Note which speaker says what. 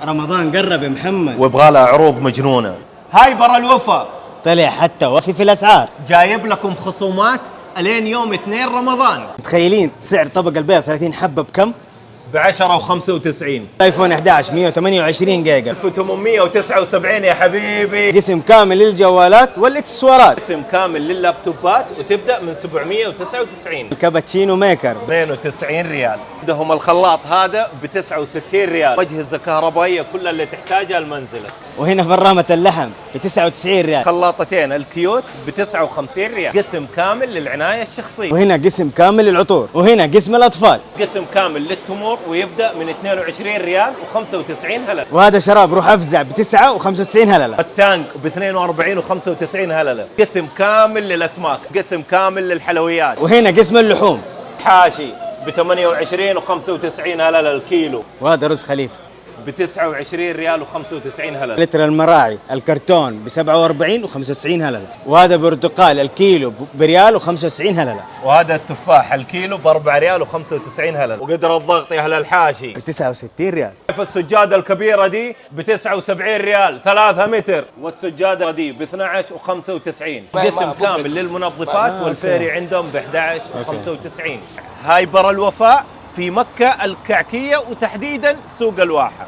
Speaker 1: رمضان قرب يا محمد،
Speaker 2: ويبغى لها عروض مجنونه. هاي برا الوفا
Speaker 1: طلع حتى وفي الاسعار.
Speaker 2: جايب لكم خصومات الين يوم 2 رمضان.
Speaker 1: متخيلين سعر طبق البيض 30 حبه بكم؟
Speaker 2: ب10 و95.
Speaker 1: ايفون 11 128 جيجا
Speaker 2: 1879 يا حبيبي.
Speaker 1: قسم كامل للجوالات والاكسسوارات،
Speaker 2: قسم كامل لللابتوبات وتبدا من 799.
Speaker 1: الكابتشينو ميكر
Speaker 2: 92 ريال. عندهم الخلاط هذا ب 69 ريال. اجهزه كهربائيه كلها اللي تحتاجها لمنزلك.
Speaker 1: وهنا فرامة اللحم ب 99 ريال،
Speaker 2: خلاطتين الكيوت ب 59 ريال. قسم كامل للعنايه الشخصيه.
Speaker 1: وهنا قسم كامل للعطور، وهنا قسم الاطفال،
Speaker 2: قسم كامل للتمور ويبدا من 22 ريال و95 هلله.
Speaker 1: وهذا شراب روح افزع ب 9 و95 هلله.
Speaker 2: التانك ب 42 و95 هلله. قسم كامل للاسماك، قسم كامل للحلويات.
Speaker 1: وهنا قسم اللحوم،
Speaker 2: حاشي ب 28 و95 هلله الكيلو.
Speaker 1: وهذا رز خليفه
Speaker 2: ب 29 ريال و95 هلله.
Speaker 1: لتر المراعي الكرتون ب 47 و95 هلله، وهذا برتقال الكيلو بريال و95 هلله،
Speaker 2: وهذا التفاح الكيلو ب 4 ريال و95 هلله. وقدر الضغط يا اهل الحاشي
Speaker 1: ب 69 ريال.
Speaker 2: السجاده الكبيره دي ب 79 ريال 3 متر، والسجاده دي ب 12 و95. قسم كامل للمنظفات والفيري عندهم ب 11 و95. هاي برا الوفاء في مكه الكعكيه وتحديدا سوق الواحه.